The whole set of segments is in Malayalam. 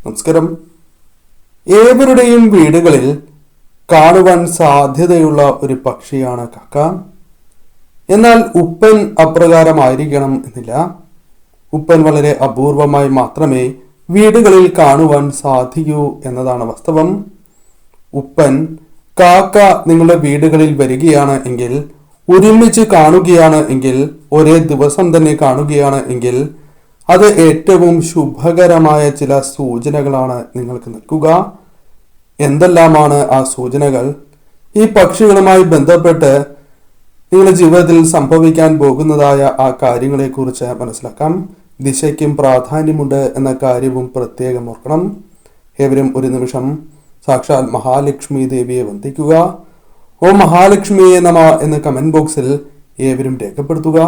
നമസ്കാരം. ഏവരുടെയും വീടുകളിൽ കാണുവാൻ സാധ്യതയുള്ള ഒരു പക്ഷിയാണ് കാക്ക. എന്നാൽ ഉപ്പൻ അപ്രകാരമായിരിക്കണം എന്നില്ല. ഉപ്പൻ വളരെ അപൂർവമായി മാത്രമേ വീടുകളിൽ കാണുവാൻ സാധിക്കൂ എന്നതാണ് വാസ്തവം. ഉപ്പൻ, കാക്ക നിങ്ങളുടെ വീടുകളിൽ വരികയാണ് എങ്കിൽ, ഒരുമിച്ച് കാണുകയാണ് എങ്കിൽ, ഒരേ ദിവസം തന്നെ കാണുകയാണ് എങ്കിൽ അത് ഏറ്റവും ശുഭകരമായ ചില സൂചനകളാണ് നിങ്ങൾക്ക് നൽകുക. എന്തെല്ലാമാണ് ആ സൂചനകൾ? ഈ പക്ഷികളുമായി ബന്ധപ്പെട്ട് നിങ്ങളുടെ ജീവിതത്തിൽ സംഭവിക്കാൻ പോകുന്നതായ ആ കാര്യങ്ങളെക്കുറിച്ച് മനസ്സിലാക്കാം. ദിശയ്ക്കും പ്രാധാന്യമുണ്ട് എന്ന കാര്യവും പ്രത്യേകം ഓർക്കണം. ഏവരും ഒരു നിമിഷം സാക്ഷാൽ മഹാലക്ഷ്മി ദേവിയെ വന്ദിക്കുക. ഓം മഹാലക്ഷ്മിയെ നമ എന്ന് കമന്റ് ബോക്സിൽ ഏവരും രേഖപ്പെടുത്തുക.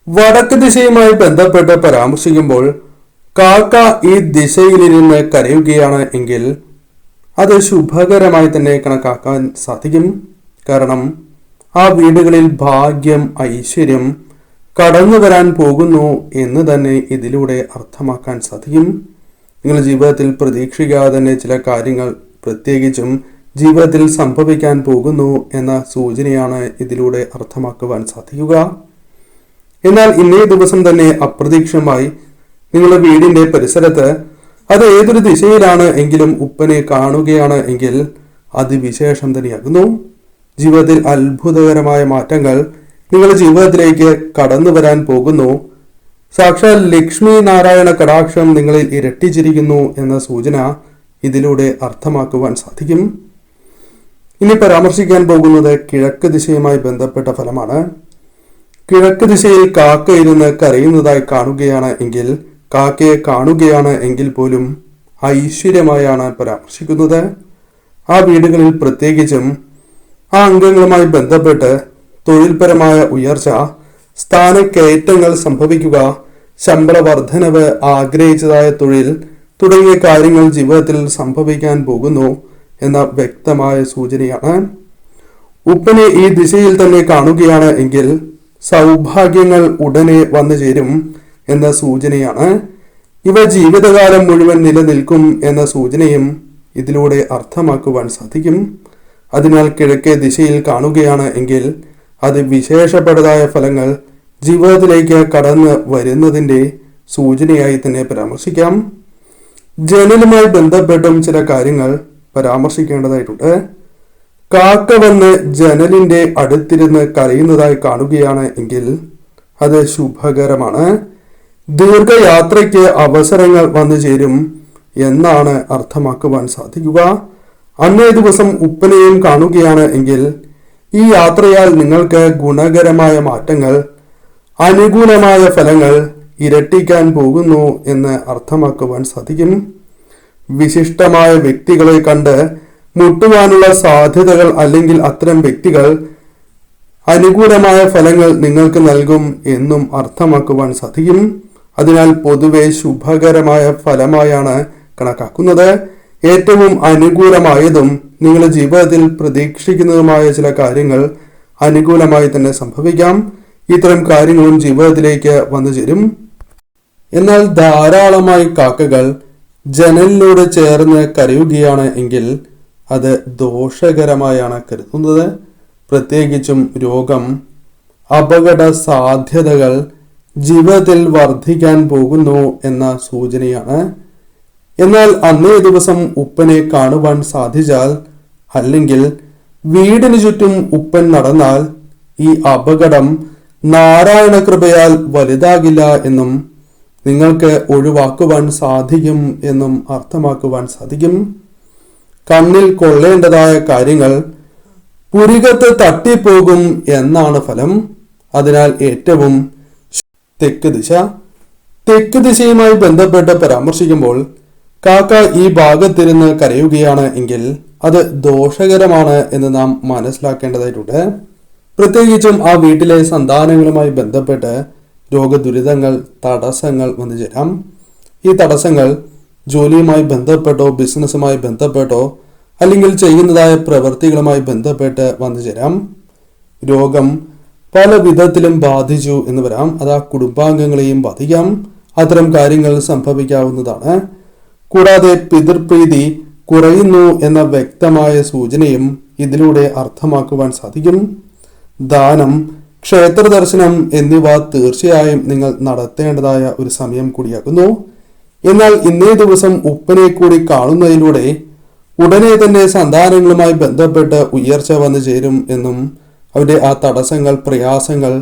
വടക്ക് ദിശയുമായി ബന്ധപ്പെട്ട് പരാമർശിക്കുമ്പോൾ കാക്ക ഈ ദിശയിലിരുന്ന് കരയുകയാണ് എങ്കിൽ അത് ശുഭകരമായി തന്നെ കണക്കാക്കാൻ സാധിക്കും. കാരണം ആ വീടുകളിൽ ഭാഗ്യം, ഐശ്വര്യം കടന്നു വരാൻ പോകുന്നു എന്ന് തന്നെ ഇതിലൂടെ അർത്ഥമാക്കാൻ സാധിക്കും. നിങ്ങളുടെ ജീവിതത്തിൽ പ്രതീക്ഷിക്കാതെ തന്നെ ചില കാര്യങ്ങൾ പ്രത്യേകിച്ചും ജീവിതത്തിൽ സംഭവിക്കാൻ പോകുന്നു എന്ന സൂചനയാണ് ഇതിലൂടെ അർത്ഥമാക്കുവാൻ സാധിക്കുക. എന്നാൽ ഇന്നേ ദിവസം തന്നെ അപ്രതീക്ഷിതമായി നിങ്ങളുടെ വീടിന്റെ പരിസരത്ത്, അത് ഏതൊരു ദിശയിലാണ് എങ്കിലും ഉപ്പനെ കാണുകയാണ് എങ്കിൽ അത് വിശേഷം തന്നെയാകുന്നു. ജീവിതത്തിൽ അത്ഭുതകരമായ മാറ്റങ്ങൾ നിങ്ങളുടെ ജീവിതത്തിലേക്ക് കടന്നു വരാൻ പോകുന്നു. സാക്ഷാൽ ലക്ഷ്മി നാരായണ കടാക്ഷം നിങ്ങളിൽ ഇരട്ടിച്ചിരിക്കുന്നു എന്ന സൂചന ഇതിലൂടെ അർത്ഥമാക്കുവാൻ സാധിക്കും. ഇനി പരാമർശിക്കാൻ പോകുന്നത് കിഴക്ക് ദിശയുമായി ബന്ധപ്പെട്ട ഫലമാണ്. കിഴക്ക് ദിശയിൽ കാക്ക ഇരുന്ന് കരയുന്നതായി കാണുകയാണ് എങ്കിൽ, കാക്കയെ കാണുകയാണ് എങ്കിൽ പോലും ഐശ്വര്യമായാണ് പരാമർശിക്കുന്നത്. ആ വീടുകളിൽ പ്രത്യേകിച്ചും ആ അംഗങ്ങളുമായി ബന്ധപ്പെട്ട് തൊഴിൽപരമായ ഉയർച്ച, സ്ഥാനക്കയറ്റങ്ങൾ സംഭവിക്കുക, ശമ്പള വർധനവ്, ആഗ്രഹിച്ചതായ തൊഴിൽ തുടങ്ങിയ കാര്യങ്ങൾ ജീവിതത്തിൽ സംഭവിക്കാൻ പോകുന്നു എന്ന വ്യക്തമായ സൂചനയാണ്. ഉപ്പനെ ഈ ദിശയിൽ തന്നെ കാണുകയാണ് എങ്കിൽ സൗഭാഗ്യങ്ങൾ ഉടനെ വന്നു ചേരും എന്ന സൂചനയാണ്. ഇവ ജീവിതകാലം മുഴുവൻ നിലനിൽക്കും എന്ന സൂചനയും ഇതിലൂടെ അർത്ഥമാക്കുവാൻ സാധിക്കും. അതിനാൽ കിഴക്കേ ദിശയിൽ കാണുകയാണ് എങ്കിൽ അത് വിശേഷപ്പെട്ടതായ ഫലങ്ങൾ ജീവിതത്തിലേക്ക് കടന്നു വരുന്നതിന്റെ സൂചനയായി തന്നെ പരാമർശിക്കാം. ജനലുമായി ബന്ധപ്പെട്ടും ചില കാര്യങ്ങൾ പരാമർശിക്കേണ്ടതായിട്ടുണ്ട്. കാക്ക വന്ന് ജനലിന്റെ അടുത്തിരുന്ന് കരയുന്നതായി കാണുകയാണ് എങ്കിൽ അത് ശുഭകരമാണ്. ദീർഘയാത്രയ്ക്ക് അവസരങ്ങൾ വന്നു ചേരും എന്നാണ് അർത്ഥമാക്കുവാൻ സാധിക്കുക. അന്നേ ദിവസം ഉപ്പനെയും കാണുകയാണ് എങ്കിൽ ഈ യാത്രയാൽ നിങ്ങൾക്ക് ഗുണകരമായ മാറ്റങ്ങൾ, അനുകൂലമായ ഫലങ്ങൾ ഇരട്ടിക്കാൻ പോകുന്നു എന്ന് അർത്ഥമാക്കുവാൻ സാധിക്കും. വിശിഷ്ടമായ വ്യക്തികളെ കണ്ട് മുട്ടുവാനുള്ള സാധ്യതകൾ, അല്ലെങ്കിൽ അത്തരം വ്യക്തികൾ അനുകൂലമായ ഫലങ്ങൾ നിങ്ങൾക്ക് നൽകും എന്നും അർത്ഥമാക്കുവാൻ സാധിക്കും. അതിനാൽ പൊതുവെ ശുഭകരമായ ഫലമായാണ് കണക്കാക്കുന്നത്. ഏറ്റവും അനുകൂലമായതും നിങ്ങളുടെ ജീവിതത്തിൽ പ്രതീക്ഷിക്കുന്നതുമായ ചില കാര്യങ്ങൾ അനുകൂലമായി തന്നെ സംഭവിക്കാം. ഇത്തരം കാര്യങ്ങളും ജീവിതത്തിലേക്ക് വന്നു ചേരും. എന്നാൽ ധാരാളമായി കാക്കകൾ ജനലിലൂടെ ചേർന്ന് കരയുകയാണ് എങ്കിൽ അത് ദോഷകരമായാണ് കരുതുന്നത്. പ്രത്യേകിച്ചും രോഗം, അപകട സാധ്യതകൾ ജീവിതത്തിൽ വർദ്ധിക്കാൻ പോകുന്നു എന്ന സൂചനയാണ്. എന്നാൽ അന്നേ ദിവസം ഉപ്പനെ കാണുവാൻ സാധിച്ചാൽ, അല്ലെങ്കിൽ വീടിന് ചുറ്റും ഉപ്പൻ നടന്നാൽ ഈ അപകടം നാരായണ കൃപയാൽ വലുതാകില്ല എന്നും നിങ്ങൾക്ക് ഒഴിവാക്കുവാൻ സാധിക്കും എന്നും അർത്ഥമാക്കുവാൻ സാധിക്കും. കണ്ണിൽ കൊള്ളേണ്ടതായ കാര്യങ്ങൾ പുരികത്ത് തട്ടിപ്പോകും എന്നാണ് ഫലം. അതിനാൽ ഏറ്റവും തെക്ക് ദിശയുമായി ബന്ധപ്പെട്ട് പരാമർശിക്കുമ്പോൾ കാക്ക ഈ ഭാഗത്തിരുന്ന് കരയുകയാണ് എങ്കിൽ അത് ദോഷകരമാണ് എന്ന് നാം മനസ്സിലാക്കേണ്ടതായിട്ടുണ്ട്. പ്രത്യേകിച്ചും ആ വീട്ടിലെ സന്താനങ്ങളുമായി ബന്ധപ്പെട്ട് രോഗദുരിതങ്ങൾ, തടസ്സങ്ങൾ വന്നു ചേരാം. ഈ തടസ്സങ്ങൾ ജോലിയുമായി ബന്ധപ്പെട്ടോ ബിസിനസ്സുമായി ബന്ധപ്പെട്ടോ അല്ലെങ്കിൽ ചെയ്യുന്നതായ പ്രവൃത്തികളുമായി ബന്ധപ്പെട്ട് വന്നു ചേരാം. രോഗം പല വിധത്തിലും ബാധിച്ചു എന്ന് വരാം. അത് ആ കുടുംബാംഗങ്ങളെയും ബാധിക്കാം. അത്തരം കാര്യങ്ങൾ സംഭവിക്കാവുന്നതാണ്. കൂടാതെ പിതൃപ്രീതി കുറയുന്നു എന്ന വ്യക്തമായ സൂചനയും ഇതിലൂടെ അർത്ഥമാക്കുവാൻ സാധിക്കും. ദാനം, ക്ഷേത്ര ദർശനം എന്നിവ തീർച്ചയായും നിങ്ങൾ നടത്തേണ്ടതായ ഒരു സമയം കൂടിയാകുന്നു. എന്നാൽ ഇന്നേ ദിവസം ഉപ്പനെ കൂടി കാണുന്നതിലൂടെ ഉടനെ തന്നെ സന്താനങ്ങളുമായി ബന്ധപ്പെട്ട് ഉയർച്ച വന്നു ചേരും എന്നും അവരുടെ ആ തടസ്സങ്ങൾ, പ്രയാസങ്ങൾ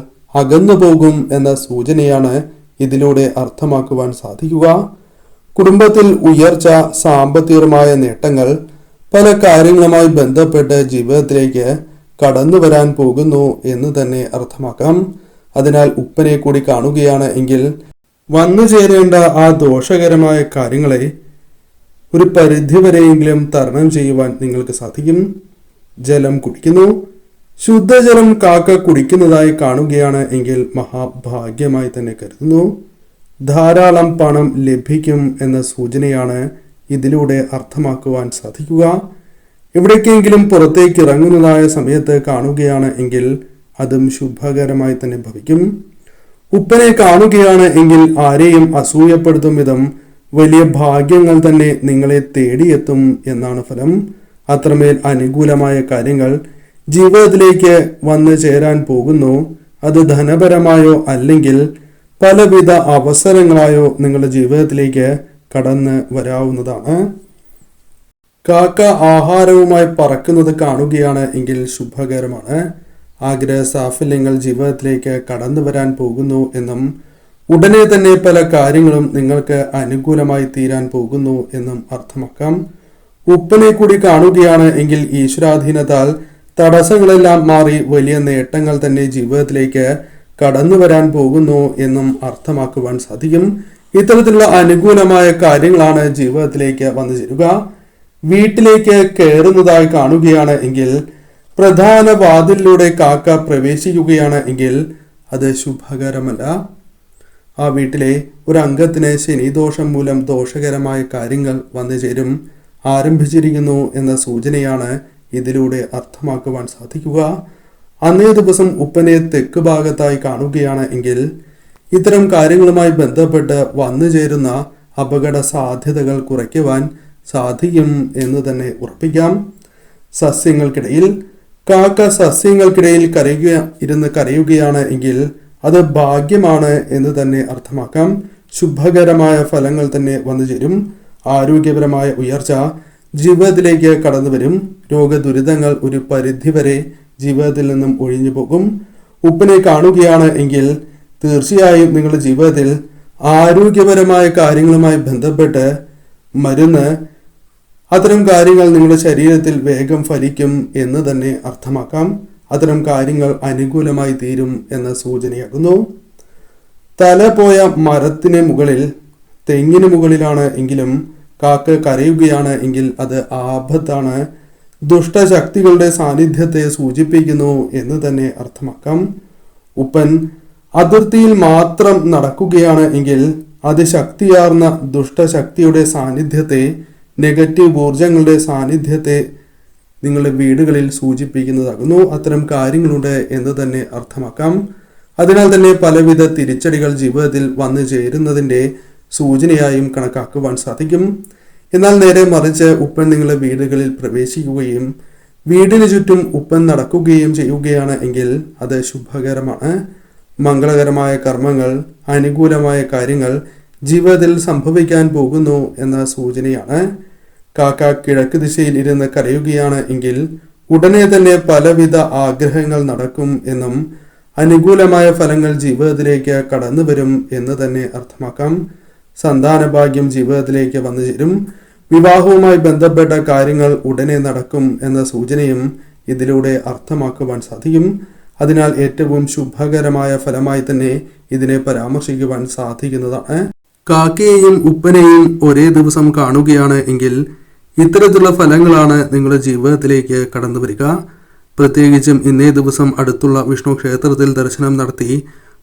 അകന്നു പോകും എന്ന സൂചനയാണ് ഇതിലൂടെ അർത്ഥമാക്കുവാൻ സാധിക്കുക. കുടുംബത്തിൽ ഉയർച്ച, സാമ്പത്തികമായ നേട്ടങ്ങൾ, പല കാര്യങ്ങളുമായി ബന്ധപ്പെട്ട് ജീവിതത്തിലേക്ക് കടന്നു വരാൻ പോകുന്നു എന്ന് തന്നെ അർത്ഥമാക്കാം. അതിനാൽ ഉപ്പനെ കൂടി കാണുകയാണ് എങ്കിൽ വന്നു ചേരേണ്ട ആ ദോഷകരമായ കാര്യങ്ങളെ ഒരു പരിധിവരെയെങ്കിലും തരണം ചെയ്യുവാൻ നിങ്ങൾക്ക് സാധിക്കും. ജലം കുടിക്കുന്നു. ശുദ്ധജലം കാക്ക കുടിക്കുന്നതായി കാണുകയാണ് എങ്കിൽ മഹാഭാഗ്യമായി തന്നെ കരുതുന്നു. ധാരാളം പണം ലഭിക്കും എന്ന സൂചനയാണ് ഇതിലൂടെ അർത്ഥമാക്കുവാൻ സാധിക്കുക. എവിടേക്കെങ്കിലും പുറത്തേക്ക് ഇറങ്ങുന്നതായ സമയത്ത് കാണുകയാണ് എങ്കിൽ അതും ശുഭകരമായി തന്നെ ഭവിക്കും. ഉപ്പനെ കാണുകയാണ് എങ്കിൽ ആരെയും അസൂയപ്പെടുത്തും വിധം വലിയ ഭാഗ്യങ്ങൾ തന്നെ നിങ്ങളെ തേടിയെത്തും എന്നാണ് ഫലം. അത്രമേൽ അനുകൂലമായ കാര്യങ്ങൾ ജീവിതത്തിലേക്ക് വന്നു ചേരാൻ പോകുന്നു. അത് ധനപരമായോ അല്ലെങ്കിൽ പലവിധ അവസരങ്ങളായോ നിങ്ങളുടെ ജീവിതത്തിലേക്ക് കടന്ന് വരാവുന്നതാണ്. കാക്ക ആഹാരവുമായി പറക്കുന്നത് കാണുകയാണ് എങ്കിൽ ശുഭകരമാണ്. ആഗ്രഹ സാഫല്യങ്ങൾ ജീവിതത്തിലേക്ക് കടന്നു വരാൻ പോകുന്നു എന്നും ഉടനെ തന്നെ പല കാര്യങ്ങളും നിങ്ങൾക്ക് അനുകൂലമായി തീരാൻ പോകുന്നു എന്നും അർത്ഥമാക്കാം. ഉപ്പനെ കൂടി കാണുകയാണ് എങ്കിൽ ഈശ്വരാധീനത്താൽ തടസ്സങ്ങളെല്ലാം മാറി വലിയ നേട്ടങ്ങൾ തന്നെ ജീവിതത്തിലേക്ക് കടന്നു വരാൻ പോകുന്നു എന്നും അർത്ഥമാക്കുവാൻ സാധിക്കും. ഇത്തരത്തിലുള്ള അനുകൂലമായ കാര്യങ്ങളാണ് ജീവിതത്തിലേക്ക് വന്നു ചേരുക. വീട്ടിലേക്ക് കയറുന്നതായി കാണുകയാണ് എങ്കിൽ പ്രധാന വാതിലിലൂടെ കാക്ക പ്രവേശിക്കുകയാണ് എങ്കിൽ അത് ശുഭകരമല്ല. ആ വീട്ടിലെ ഒരു അംഗത്തിന് ശനിദോഷം മൂലം ദോഷകരമായ കാര്യങ്ങൾ വന്നു ചേരും, ആരംഭിച്ചിരിക്കുന്നു എന്ന സൂചനയാണ് ഇതിലൂടെ അർത്ഥമാക്കുവാൻ സാധിക്കുക. അന്നേ ദിവസം ഉപ്പനെ തെക്ക് ഭാഗത്തായി കാണുകയാണ് എങ്കിൽ ഇത്തരം കാര്യങ്ങളുമായി ബന്ധപ്പെട്ട് വന്നു ചേരുന്ന അപകട സാധ്യതകൾ കുറയ്ക്കുവാൻ സാധിക്കും എന്ന് തന്നെ ഉറപ്പിക്കാം. സസ്യങ്ങൾക്കിടയിൽ കാക്ക സസ്യങ്ങൾക്കിടയിൽ കരയുകയാണ് എങ്കിൽ അത് ഭാഗ്യമാണ് എന്ന് തന്നെ അർത്ഥമാക്കാം. ശുഭകരമായ ഫലങ്ങൾ തന്നെ വന്നു ചേരും. ആരോഗ്യപരമായ ഉയർച്ച ജീവിതത്തിലേക്ക് കടന്നു വരും. രോഗദുരിതങ്ങൾ ഒരു പരിധിവരെ ജീവിതത്തിൽ നിന്നും ഒഴിഞ്ഞു പോകും. ഉപ്പനെ കാണുകയാണ് എങ്കിൽ തീർച്ചയായും നിങ്ങളുടെ ജീവിതത്തിൽ ആരോഗ്യപരമായ കാര്യങ്ങളുമായി ബന്ധപ്പെട്ട് മരുന്ന്, അത്തരം കാര്യങ്ങൾ നിങ്ങളുടെ ശരീരത്തിൽ വേഗം ഫലിക്കും എന്ന് തന്നെ അർത്ഥമാക്കാം. അത്തരം കാര്യങ്ങൾ അനുകൂലമായി തീരും എന്ന സൂചനയാകുന്നു. തല പോയ മരത്തിന് മുകളിൽ, തെങ്ങിന് മുകളിലാണ് എങ്കിലും കാക്ക കരയുകയാണ് എങ്കിൽ അത് ആപത്താണ്, ദുഷ്ടശക്തികളുടെ സാന്നിധ്യത്തെ സൂചിപ്പിക്കുന്നു എന്ന് തന്നെ അർത്ഥമാക്കാം. ഉപ്പൻ അതിർത്തിയിൽ മാത്രം നടക്കുകയാണ് എങ്കിൽ അതിശക്തിയാർന്ന ദുഷ്ടശക്തിയുടെ സാന്നിധ്യത്തെ, നെഗറ്റീവ് ഊർജങ്ങളുടെ സാന്നിധ്യത്തെ നിങ്ങളുടെ വീടുകളിൽ സൂചിപ്പിക്കുന്നതാകുന്നു. അത്തരം കാര്യങ്ങളുണ്ട് എന്ന് തന്നെ അർത്ഥമാക്കാം. അതിനാൽ തന്നെ പലവിധ തിരിച്ചടികൾ ജീവിതത്തിൽ വന്നു ചേരുന്നതിൻ്റെ സൂചനയായും കണക്കാക്കുവാൻ സാധിക്കും. എന്നാൽ നേരെ മറിച്ച് ഉപ്പൻ നിങ്ങളുടെ വീടുകളിൽ പ്രവേശിക്കുകയും വീടിന് ചുറ്റും ഉപ്പൻ നടക്കുകയും ചെയ്യുകയാണ് എങ്കിൽ അത് ശുഭകരമാണ്. മംഗളകരമായ കർമ്മങ്ങൾ, അനുകൂലമായ കാര്യങ്ങൾ ജീവിതത്തിൽ സംഭവിക്കാൻ പോകുന്നു എന്ന സൂചനയാണ്. കാക്ക കിഴക്ക് ദിശയിൽ ഇരുന്ന് കരയുകയാണ് എങ്കിൽ ഉടനെ തന്നെ പലവിധ ആഗ്രഹങ്ങൾ നടക്കും എന്നും അനുകൂലമായ ഫലങ്ങൾ ജീവിതത്തിലേക്ക് കടന്നു വരും എന്ന് തന്നെ അർത്ഥമാക്കാം. സന്താനഭാഗ്യം ജീവിതത്തിലേക്ക് വന്നു ചേരും. വിവാഹവുമായി ബന്ധപ്പെട്ട കാര്യങ്ങൾ ഉടനെ നടക്കും എന്ന സൂചനയും ഇതിലൂടെ അർത്ഥമാക്കുവാൻ സാധിക്കും. അതിനാൽ ഏറ്റവും ശുഭകരമായ ഫലമായി തന്നെ ഇതിനെ പരാമർശിക്കുവാൻ സാധിക്കുന്നതാണ്. കാക്കയെയും ഉപ്പനെയും ഒരേ ദിവസം കാണുകയാണ് എങ്കിൽ ഇത്തരത്തിലുള്ള ഫലങ്ങളാണ് നിങ്ങളുടെ ജീവിതത്തിലേക്ക് കടന്നു വരിക. പ്രത്യേകിച്ചും ഇന്നേ ദിവസം അടുത്തുള്ള വിഷ്ണു ക്ഷേത്രത്തിൽ ദർശനം നടത്തി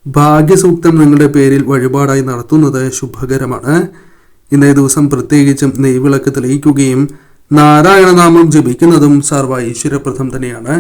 ഭാഗ്യസൂക്തം നിങ്ങളുടെ പേരിൽ വഴിപാടായി നടത്തുന്നത് ശുഭകരമാണ്. ഇന്നേ ദിവസം പ്രത്യേകിച്ചും നെയ്വിളക്ക് തെളിയിക്കുകയും നാരായണനാമം ജപിക്കുന്നതും സർവ ഐശ്വര്യപ്രദം തന്നെയാണ്.